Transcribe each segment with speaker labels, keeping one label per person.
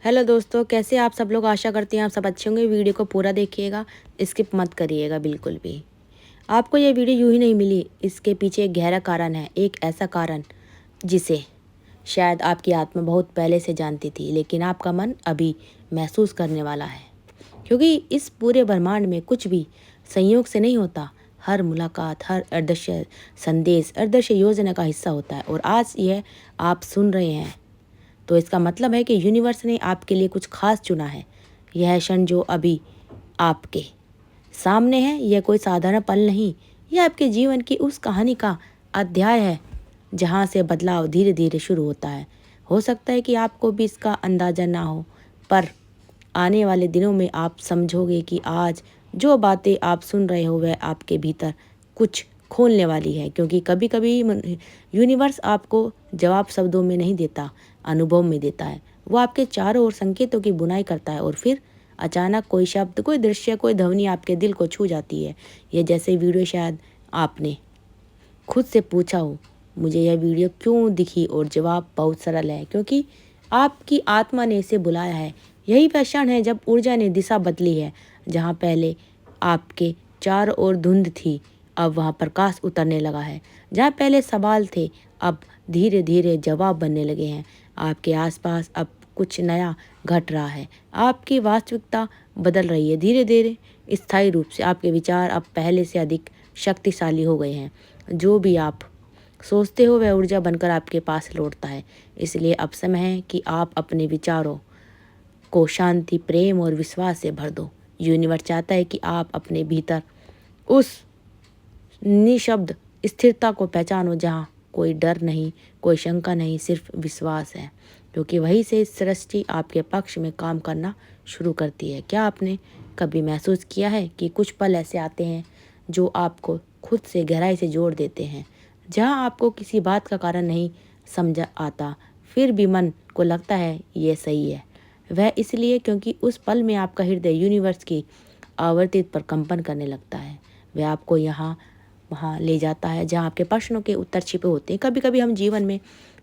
Speaker 1: Hello दोस्तों, कैसे आप सब लोग। आशा करती हैं आप सब अच्छे होंगे। वीडियो को पूरा देखिएगा, स्किप मत करिएगा बिल्कुल भी। आपको ये वीडियो यूं ही नहीं मिली, इसके पीछे एक गहरा कारण है। एक ऐसा कारण जिसे शायद आपकी आत्मा बहुत पहले से जानती थी, लेकिन आपका मन अभी महसूस करने वाला है। क्योंकि इस पूरे ब्रह्मांड में कुछ भी संयोग से नहीं होता। हर मुलाकात, हर अदृश्य संदेश, अदृश्य योजना का हिस्सा होता है। और आज यह आप सुन रहे हैं तो इसका मतलब है कि यूनिवर्स ने आपके लिए कुछ खास चुना है। यह क्षण जो अभी आपके सामने है, यह कोई साधारण पल नहीं। यह आपके जीवन की उस कहानी का अध्याय है जहाँ से बदलाव धीरे धीरे शुरू होता है। हो सकता है कि आपको भी इसका अंदाजा ना हो, पर आने वाले दिनों में आप समझोगे कि आज जो बातें आप सुन रहे हो वह आपके भीतर कुछ खोलने वाली है। क्योंकि कभी कभी यूनिवर्स आपको जवाब शब्दों में नहीं देता, अनुभव में देता है। वो आपके चारों ओर संकेतों की बुनाई करता है और फिर अचानक कोई शब्द, कोई दृश्य, कोई ध्वनि आपके दिल को छू जाती है। ये जैसे वीडियो शायद आपने खुद से पूछा हो, मुझे यह वीडियो क्यों दिखी, और जवाब बहुत सरल है, क्योंकि आपकी आत्मा ने इसे बुलाया है। यही पहचान है जब ऊर्जा ने दिशा बदली है। जहाँ पहले आपके चारों ओर धुंध थी, अब वहाँ प्रकाश उतरने लगा है। जहाँ पहले सवाल थे, अब धीरे धीरे जवाब बनने लगे हैं। आपके आसपास अब कुछ नया घट रहा है। आपकी वास्तविकता बदल रही है धीरे धीरे, स्थायी रूप से। आपके विचार अब पहले से अधिक शक्तिशाली हो गए हैं। जो भी आप सोचते हो वह ऊर्जा बनकर आपके पास लौटता है। इसलिए अब समय है कि आप अपने विचारों को शांति, प्रेम और विश्वास से भर दो। यूनिवर्स चाहता है कि आप अपने भीतर उस निशब्द स्थिरता को पहचानो जहाँ कोई डर नहीं, कोई शंका नहीं, सिर्फ विश्वास है। क्योंकि वहीं से सृष्टि आपके पक्ष में काम करना शुरू करती है। क्या आपने कभी महसूस किया है कि कुछ पल ऐसे आते हैं जो आपको खुद से गहराई से जोड़ देते हैं, जहाँ आपको किसी बात का कारण नहीं समझ आता, फिर भी मन को लगता है ये सही है। वह इसलिए क्योंकि उस पल में आपका हृदय यूनिवर्स की आवर्तित पर कंपन करने लगता है। वह आपको यहाँ वहाँ ले जाता है जहाँ आपके प्रश्नों के उत्तर छिपे होते हैं। कभी कभी हम जीवन में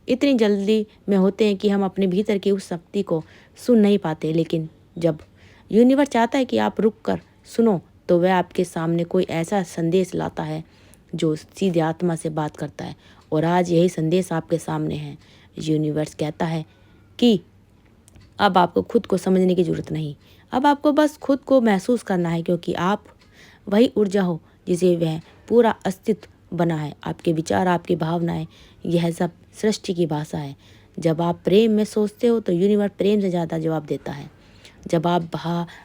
Speaker 1: इतनी जल्दी में होते हैं कि हम अपने भीतर की उस शक्ति को सुन नहीं पाते, लेकिन जब यूनिवर्स चाहता है कि आप रुक कर सुनो, तो वह आपके सामने कोई ऐसा संदेश लाता है जो सीधे आत्मा से बात करता है। और आज यही संदेश आपके सामने है। यूनिवर्स कहता है कि अब आपको खुद को समझने की जरूरत नहीं, अब आपको बस खुद को महसूस करना है, क्योंकि आप वही ऊर्जा हो जिसे वह पूरा अस्तित्व बना है। आपके विचार, आपकी भावनाएं, यह सब सृष्टि की भाषा है। जब आप प्रेम में सोचते हो तो यूनिवर्स प्रेम से ज़्यादा जवाब देता है। जब आप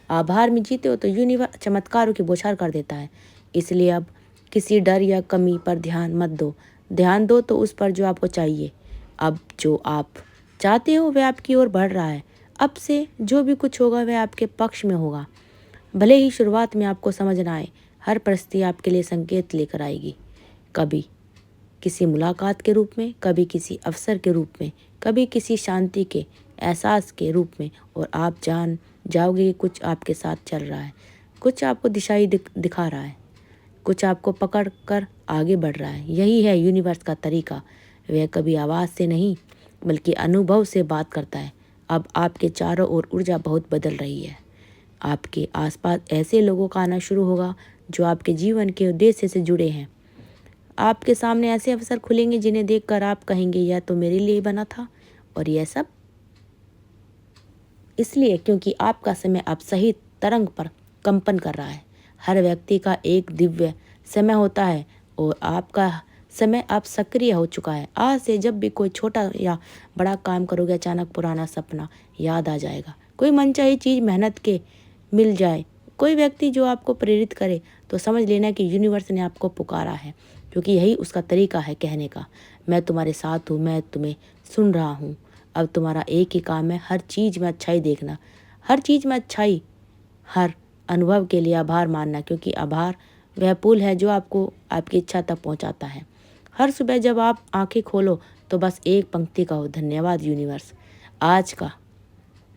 Speaker 1: आभार में जीते हो तो यूनिवर्स चमत्कारों की बौछार कर देता है। इसलिए अब किसी डर या कमी पर ध्यान मत दो, ध्यान दो तो उस पर जो आपको चाहिए। अब जो आप चाहते हो वह आपकी ओर बढ़ रहा है। अब से जो भी कुछ होगा वह आपके पक्ष में होगा। भले ही शुरुआत में आपको समझ ना आए, हर परिस्थिति आपके लिए संकेत लेकर आएगी। कभी किसी मुलाकात के रूप में, कभी किसी अवसर के रूप में, कभी किसी शांति के एहसास के रूप में। और आप जान जाओगे कि कुछ आपके साथ चल रहा है, कुछ आपको दिशाई दिखा रहा है, कुछ आपको पकड़ कर आगे बढ़ रहा है। यही है यूनिवर्स का तरीका। वह कभी आवाज़ से नहीं बल्कि अनुभव से बात करता है। अब आपके चारों ओर ऊर्जा बहुत बदल रही है। आपके आसपास ऐसे लोगों का आना शुरू होगा जो आपके जीवन के उद्देश्य से जुड़े हैं। आपके सामने ऐसे अवसर खुलेंगे जिन्हें देखकर आप कहेंगे यह तो मेरे लिए बना था। और यह सब इसलिए क्योंकि आपका समय अब सही तरंग पर कंपन कर रहा है। हर व्यक्ति का एक दिव्य समय होता है और आपका समय अब सक्रिय हो चुका है। आज से जब भी कोई छोटा या बड़ा काम करोगे, अचानक पुराना सपना याद आ जाएगा। कोई मनचाही चीज़ मेहनत के मिल जाए, कोई व्यक्ति जो आपको प्रेरित करे, तो समझ लेना कि यूनिवर्स ने आपको पुकारा है। क्योंकि यही उसका तरीका है कहने का, मैं तुम्हारे साथ हूँ, मैं तुम्हें सुन रहा हूँ। अब तुम्हारा एक ही काम है, हर चीज़ में अच्छाई देखना, हर चीज़ में अच्छाई, हर अनुभव के लिए आभार मानना। क्योंकि आभार वह पुल है जो आपको आपकी इच्छा तक पहुंचाता है। हर सुबह जब आप आंखें खोलो तो बस एक पंक्ति कहो, धन्यवाद यूनिवर्स, आज का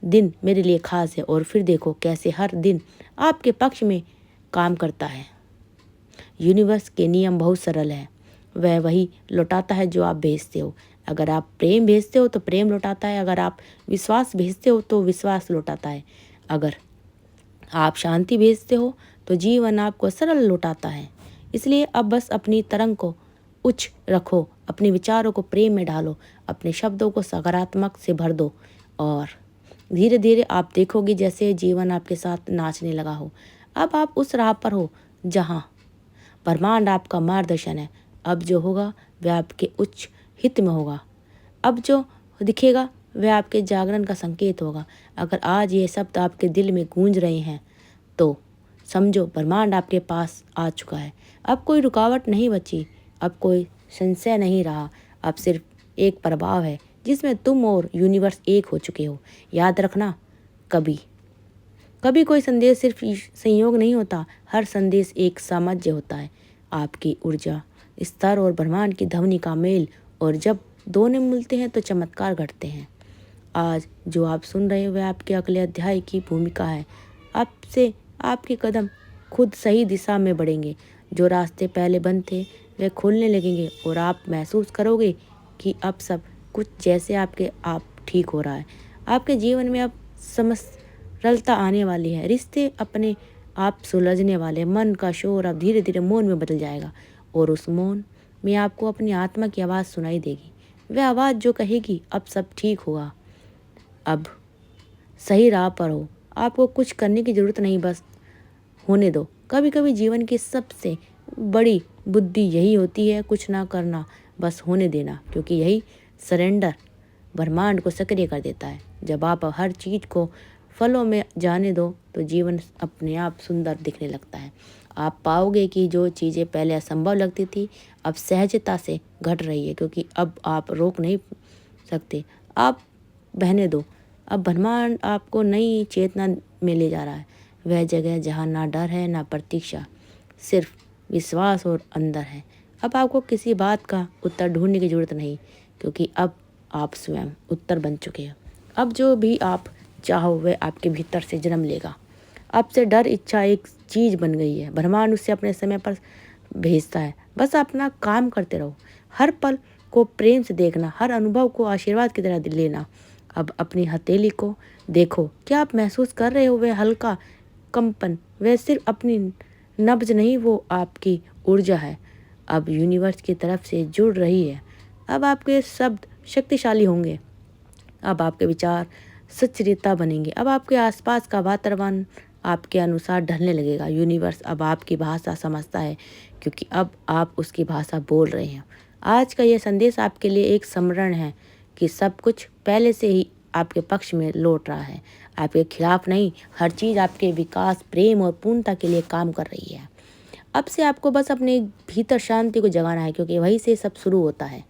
Speaker 1: दिन मेरे लिए खास है। और फिर देखो कैसे हर दिन आपके पक्ष में काम करता है। यूनिवर्स के नियम बहुत सरल है। वह वही लौटाता है जो आप भेजते हो। अगर आप प्रेम भेजते हो तो प्रेम लौटाता है, अगर आप विश्वास भेजते हो तो विश्वास लौटाता है, अगर आप शांति भेजते हो तो जीवन आपको सरल लौटाता है। इसलिए अब बस अपनी तरंग को उच्च रखो, अपने विचारों को प्रेम में डालो, अपने शब्दों को सकारात्मक से भर दो और धीरे धीरे आप देखोगे जैसे जीवन आपके साथ नाचने लगा हो। अब आप उस राह पर हो जहाँ ब्रह्मांड आपका मार्गदर्शन है। अब जो होगा वह आपके उच्च हित में होगा। अब जो दिखेगा वह आपके जागरण का संकेत होगा। अगर आज ये शब्द आपके दिल में गूंज रहे हैं तो समझो ब्रह्मांड आपके पास आ चुका है। अब कोई रुकावट नहीं बची, अब कोई संशय नहीं रहा, अब सिर्फ एक प्रभाव है जिसमें तुम और यूनिवर्स एक हो चुके हो। याद रखना, कभी कभी कोई संदेश सिर्फ संयोग नहीं होता, हर संदेश एक सामंजस्य होता है। आपकी ऊर्जा स्तर और ब्रह्मांड की ध्वनि का मेल, और जब दोनों मिलते हैं तो चमत्कार घटते हैं। आज जो आप सुन रहे हो वह आपके अगले अध्याय की भूमिका है। आपसे आपके कदम खुद सही दिशा में बढ़ेंगे। जो रास्ते पहले बंद थे वे खुलने लगेंगे और आप महसूस करोगे कि अब सब कुछ जैसे आपके आप ठीक हो रहा है। आपके जीवन में अब सरलता आने वाली है, रिश्ते अपने आप सुलझने वाले, मन का शोर अब धीरे धीरे मौन में बदल जाएगा और उस मौन में आपको अपनी आत्मा की आवाज़ सुनाई देगी। वह आवाज़ जो कहेगी अब सब ठीक होगा, अब सही राह पर हो, आपको कुछ करने की ज़रूरत नहीं, बस होने दो। कभी कभी जीवन की सबसे बड़ी बुद्धि यही होती है, कुछ ना करना, बस होने देना, क्योंकि यही सरेंडर ब्रह्मांड को सक्रिय कर देता है। जब आप हर चीज़ को फलों में जाने दो तो जीवन अपने आप सुंदर दिखने लगता है। आप पाओगे कि जो चीज़ें पहले असंभव लगती थी अब सहजता से घट रही है, क्योंकि अब आप रोक नहीं सकते, आप बहने दो। अब ब्रह्मांड आपको नई चेतना में ले जा रहा है, वह जगह जहाँ ना डर है ना प्रतीक्षा, सिर्फ विश्वास और अंदर है। अब आपको किसी बात का उत्तर ढूंढने की ज़रूरत नहीं, क्योंकि अब आप स्वयं उत्तर बन चुके हो। अब जो भी आप चाहो वह आपके भीतर से जन्म लेगा। अब से डर इच्छा एक चीज़ बन गई है, ब्रह्मांड उससे अपने समय पर भेजता है। बस अपना काम करते रहो, हर पल को प्रेम से देखना, हर अनुभव को आशीर्वाद की तरह लेना। अब अपनी हथेली को देखो, क्या आप महसूस कर रहे हो वह हल्का कंपन? वह सिर्फ अपनी नब्ज नहीं, वो आपकी ऊर्जा है, अब यूनिवर्स की तरफ से जुड़ रही है। अब आपके शब्द शक्तिशाली होंगे, अब आपके विचार सच्चरिता बनेंगे, अब आपके आसपास का वातावरण आपके अनुसार ढलने लगेगा। यूनिवर्स अब आपकी भाषा समझता है, क्योंकि अब आप उसकी भाषा बोल रहे हैं। आज का यह संदेश आपके लिए एक स्मरण है कि सब कुछ पहले से ही आपके पक्ष में लौट रहा है, आपके खिलाफ नहीं। हर चीज़ आपके विकास, प्रेम और पूर्णता के लिए काम कर रही है। अब से आपको बस अपने भीतर शांति को जगाना है, क्योंकि वहीं से सब शुरू होता है।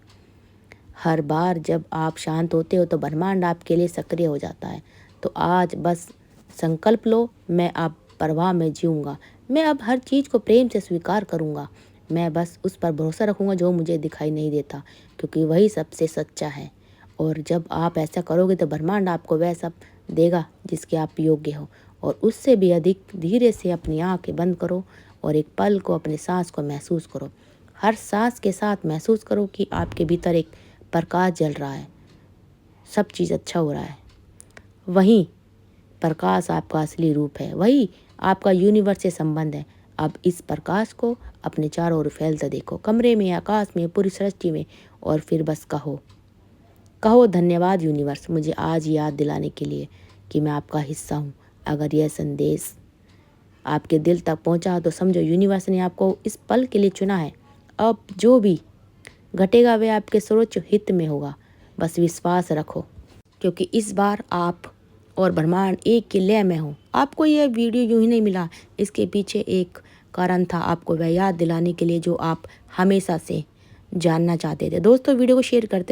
Speaker 1: हर बार जब आप शांत होते हो तो ब्रह्मांड आपके लिए सक्रिय हो जाता है। तो आज बस संकल्प लो, मैं अब परवाह में जीऊँगा, मैं अब हर चीज़ को प्रेम से स्वीकार करूँगा, मैं बस उस पर भरोसा रखूँगा जो मुझे दिखाई नहीं देता, क्योंकि वही सबसे सच्चा है। और जब आप ऐसा करोगे तो ब्रह्मांड आपको वह सब देगा जिसके आप योग्य हो, और उससे भी अधिक। धीरे से अपनी आँखें बंद करो और एक पल को अपने सांस को महसूस करो। हर सांस के साथ महसूस करो कि आपके भीतर एक प्रकाश जल रहा है, सब चीज़ अच्छा हो रहा है। वही प्रकाश आपका असली रूप है, वही आपका यूनिवर्स से संबंध है। अब इस प्रकाश को अपने चारों ओर फैलते देखो, कमरे में, आकाश में, पूरी सृष्टि में, और फिर बस कहो धन्यवाद यूनिवर्स, मुझे आज याद दिलाने के लिए कि मैं आपका हिस्सा हूँ। अगर यह संदेश आपके दिल तक पहुँचा तो समझो यूनिवर्स ने आपको इस पल के लिए चुना है। अब जो भी घटेगा वह आपके सर्वोच्च हित में होगा, बस विश्वास रखो, क्योंकि इस बार आप और ब्रह्मांड एक के लय में हो। आपको यह वीडियो यूं ही नहीं मिला, इसके पीछे एक कारण था, आपको वह याद दिलाने के लिए जो आप हमेशा से जानना चाहते थे। दोस्तों, वीडियो को शेयर करते